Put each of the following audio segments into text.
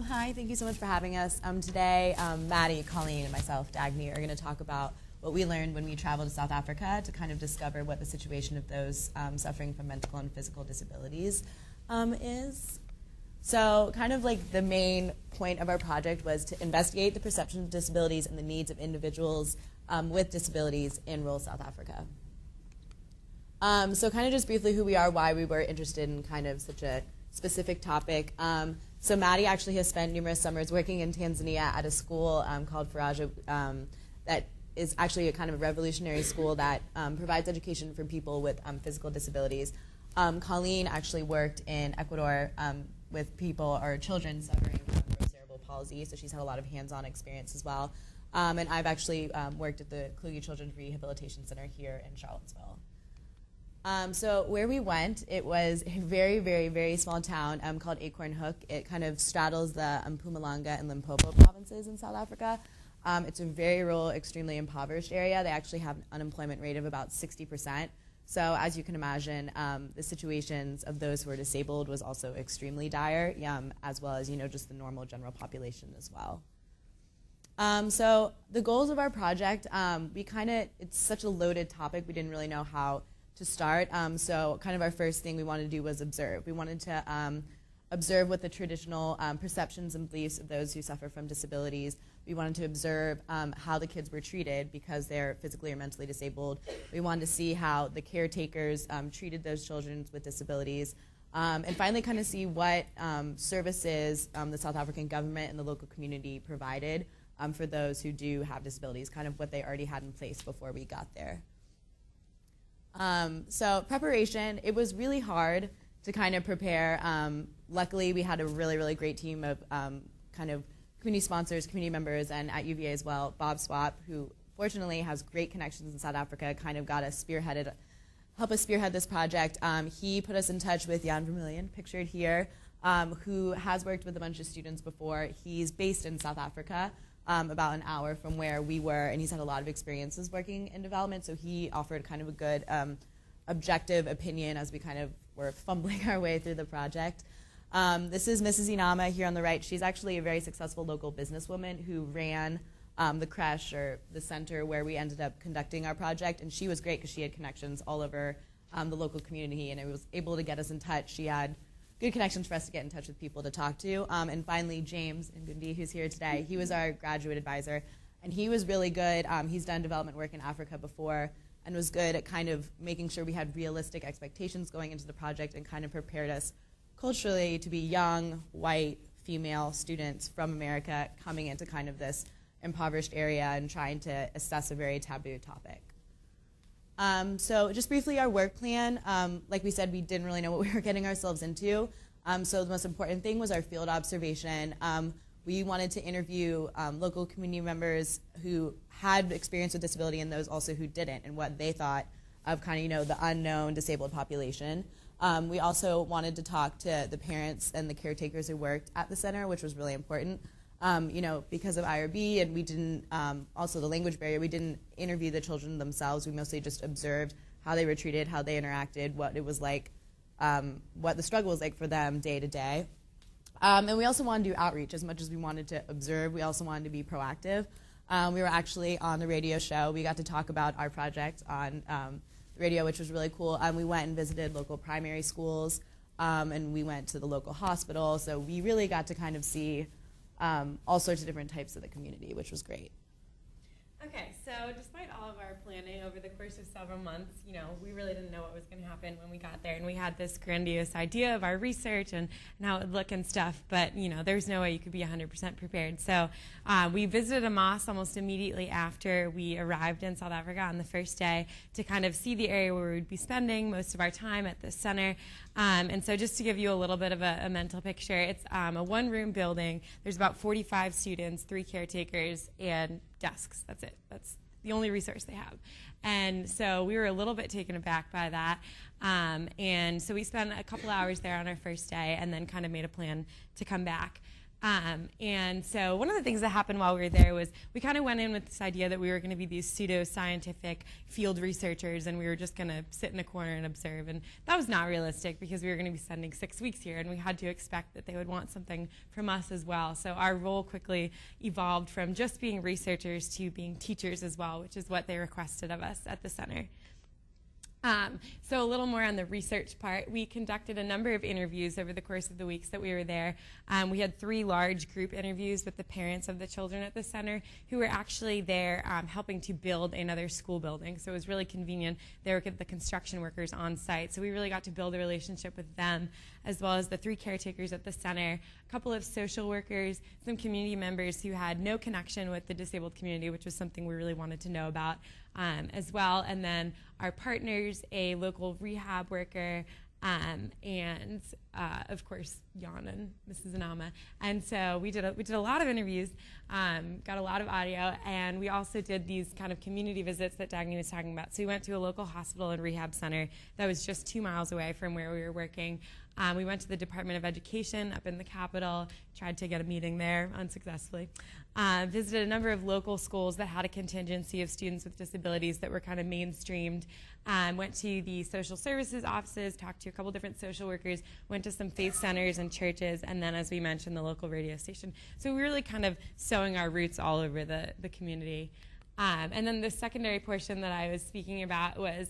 Hi, thank you so much for having us. Today, Maddie, Colleen, and myself, Dagny, are going to talk about what we learned when we traveled to South Africa to kind of discover what the situation of those suffering from mental and physical disabilities is. So kind of like the main point of our project was to investigate the perception of disabilities and the needs of individuals with disabilities in rural South Africa. So kind of just briefly who we are, why we were interested in kind of such a specific topic. So Maddie actually has spent numerous summers working in Tanzania at a school called Faraja that is actually a kind of a revolutionary school that provides education for people with physical disabilities. Colleen actually worked in Ecuador with people or children suffering from cerebral palsy, so she's had a lot of hands-on experience as well. And I've actually worked at the Kluge Children's Rehabilitation Center here in Charlottesville. So where we went, it was a very, very, very small town called Acorn Hook. It kind of straddles the Mpumalanga and Limpopo provinces in South Africa. It's a very rural, extremely impoverished area. They actually have an unemployment rate of about 60%. So as you can imagine, the situations of those who are disabled was also extremely dire, as well as just the normal general population as well. So the goals of our project, it's such a loaded topic, we didn't really know how to start. So kind of our first thing we wanted to do was observe. We wanted to observe what the traditional perceptions and beliefs of those who suffer from disabilities. We wanted to observe how the kids were treated because they're physically or mentally disabled. We wanted to see how the caretakers treated those children with disabilities. And finally kind of see what services the South African government and the local community provided for those who do have disabilities, kind of what they already had in place before we got there. So preparation, it was really hard to kind of prepare. Luckily, we had a really, really great team of kind of community sponsors, community members, and at UVA as well, Bob Swap, who fortunately has great connections in South Africa, kind of got us help us spearhead this project. He put us in touch with Jan Vermeulen, pictured here, who has worked with a bunch of students before. He's based in South Africa, about an hour from where we were, and he's had a lot of experiences working in development, so he offered kind of a good objective opinion as we kind of were fumbling our way through the project. This is Mrs. Inama here on the right. She's actually a very successful local businesswoman who ran the creche or the center where we ended up conducting our project, and she was great because she had connections all over the local community, and it was able to get us in touch. She had good connections for us to get in touch with people to talk to. And finally, James Ngundi, who's here today, he was our graduate advisor, and he was really good. He's done development work in Africa before and was good at kind of making sure we had realistic expectations going into the project and kind of prepared us culturally to be young, white, female students from America coming into kind of this impoverished area and trying to assess a very taboo topic. So just briefly, our work plan. Like we said, we didn't really know what we were getting ourselves into. So the most important thing was our field observation. We wanted to interview local community members who had experience with disability and those also who didn't, and what they thought of kind of the unknown disabled population. We also wanted to talk to the parents and the caretakers who worked at the center, which was really important. Because of IRB and we didn't, also the language barrier, we didn't interview the children themselves. We mostly just observed how they were treated, how they interacted, what it was like, what the struggle was like for them day to day. And we also wanted to do outreach. As much as we wanted to observe, we also wanted to be proactive. We were actually on the radio show. We got to talk about our project on the radio, which was really cool. We went and visited local primary schools, and we went to the local hospital. So we really got to kind of see all sorts of different types of the community, which was great. Okay, so despite all of our planning over the course of several months, we really didn't know what was going to happen when we got there, and we had this grandiose idea of our research and how it would look and stuff, but there's no way you could be 100% prepared. So we visited a mosque almost immediately after we arrived in South Africa on the first day to kind of see the area where we'd be spending most of our time at the center. And so just to give you a little bit of a mental picture, it's a one-room building. There's about 45 students, 3 caretakers, and desks. That's it. That's the only resource they have. And so we were a little bit taken aback by that. And so we spent a couple hours there on our first day and then kind of made a plan to come back. And so one of the things that happened while we were there was we kind of went in with this idea that we were going to be these pseudo-scientific field researchers, and we were just going to sit in a corner and observe. And that was not realistic because we were going to be spending 6 weeks here, and we had to expect that they would want something from us as well. So our role quickly evolved from just being researchers to being teachers as well, which is what they requested of us at the center. So a little more on the research part. We conducted a number of interviews over the course of the weeks that we were there. We had 3 large group interviews with the parents of the children at the center who were actually there helping to build another school building. So it was really convenient. They were the construction workers on site. So we really got to build a relationship with them, as well as the 3 caretakers at the center, a couple of social workers, some community members who had no connection with the disabled community, which was something we really wanted to know about as well, and then our partners, a local rehab worker, and of course Jan and Mrs. Anama. And so we did a lot of interviews, got a lot of audio, and we also did these kind of community visits that Dagny was talking about. So we went to a local hospital and rehab center that was just 2 miles away from where we were working. We went to the Department of Education up in the Capitol, tried to get a meeting there unsuccessfully. Visited a number of local schools that had a contingency of students with disabilities that were kind of mainstreamed. Went to the social services offices, talked to a couple different social workers, went to some faith centers and churches, and then, as we mentioned, the local radio station. So we were really kind of sowing our roots all over the community. And then the secondary portion that I was speaking about was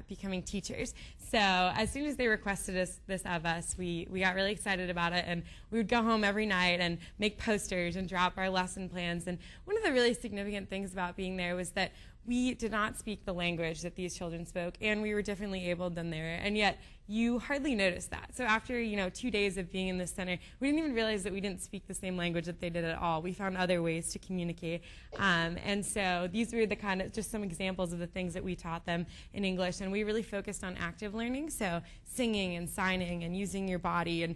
becoming teachers. So as soon as they requested this of us, we got really excited about it, and we would go home every night and make posters and drop our lesson plans. And one of the really significant things about being there was that we did not speak the language that these children spoke, and we were differently abled than they were, and yet you hardly noticed that. So after 2 days of being in this center, we didn't even realize that we didn't speak the same language that they did at all. We found other ways to communicate, and so these were the kind of just some examples of the things that we taught them in English, and we really focused on active learning, so singing and signing and using your body, and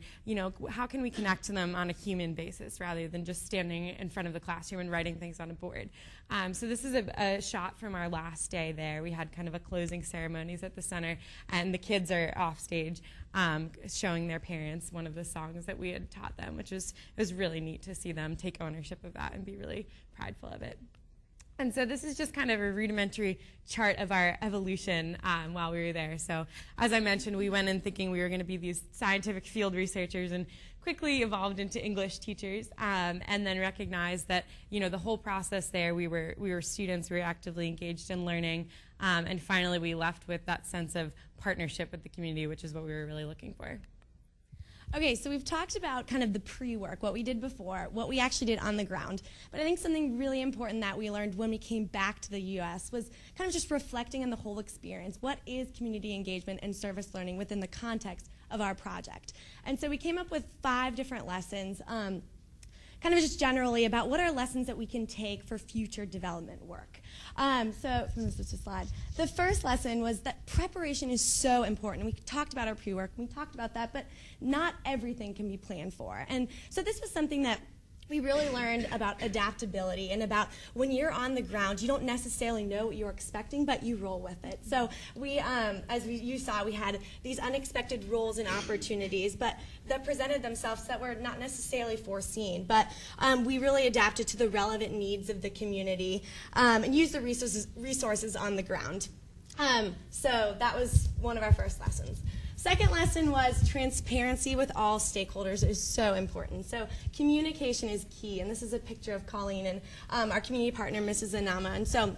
how can we connect to them on a human basis rather than just standing in front of the classroom and writing things on a board. So this is a shot from our last day there. We had kind of a closing ceremonies at the center, and the kids are off stage showing their parents one of the songs that we had taught them, which it was really neat to see them take ownership of that and be really prideful of it. And so this is just kind of a rudimentary chart of our evolution while we were there. So as I mentioned, we went in thinking we were going to be these scientific field researchers and quickly evolved into English teachers, and then recognized that the whole process there, we were students, we were actively engaged in learning, and finally we left with that sense of partnership with the community, which is what we were really looking for. Okay, so we've talked about kind of the pre-work, what we did before, what we actually did on the ground. But I think something really important that we learned when we came back to the U.S. was kind of just reflecting on the whole experience. What is community engagement and service learning within the context of our project? And so we came up with 5 different lessons, kind of just generally about what are lessons that we can take for future development work. So from this slide, the first lesson was that preparation is so important. We talked about our pre-work, we talked about that, but not everything can be planned for. And so this was something that we really learned about adaptability and about when you're on the ground, you don't necessarily know what you're expecting, but you roll with it. So you saw, we had these unexpected roles and opportunities, but that presented themselves that were not necessarily foreseen. But we really adapted to the relevant needs of the community and used the resources on the ground. So that was one of our first lessons. Second lesson was transparency with all stakeholders is so important. So communication is key, and this is a picture of Colleen and our community partner, Mrs. Anama. And so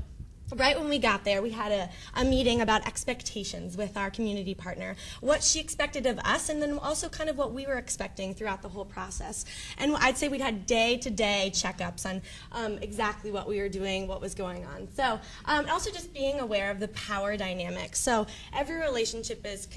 right when we got there, we had a meeting about expectations with our community partner, what she expected of us, and then also kind of what we were expecting throughout the whole process. And I'd say we'd had day-to-day checkups on exactly what we were doing, what was going on. So also just being aware of the power dynamic. So every relationship is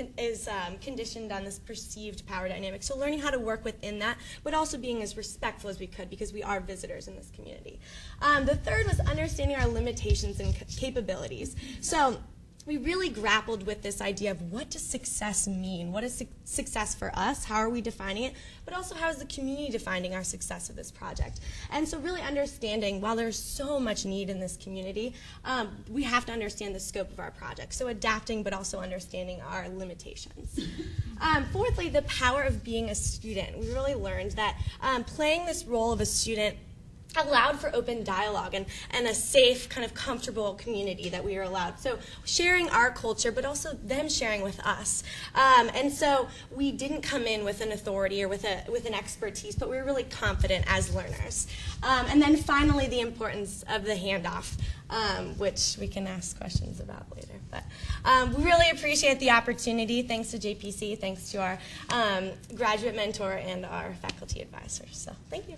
conditioned on this perceived power dynamic. So learning how to work within that, but also being as respectful as we could because we are visitors in this community. The third was understanding our limitations and capabilities. So we really grappled with this idea of what does success mean? What is success for us? How are we defining it? But also how is the community defining our success of this project? And so really understanding, while there's so much need in this community, we have to understand the scope of our project. So adapting, but also understanding our limitations. Fourthly, the power of being a student. We really learned that playing this role of a student allowed for open dialogue and a safe, kind of comfortable community that we were allowed. So sharing our culture, but also them sharing with us. And so we didn't come in with an authority or with an expertise, but we were really confident as learners. And then finally, the importance of the handoff, which we can ask questions about later. But we really appreciate the opportunity. Thanks to JPC, thanks to our graduate mentor and our faculty advisors. So thank you.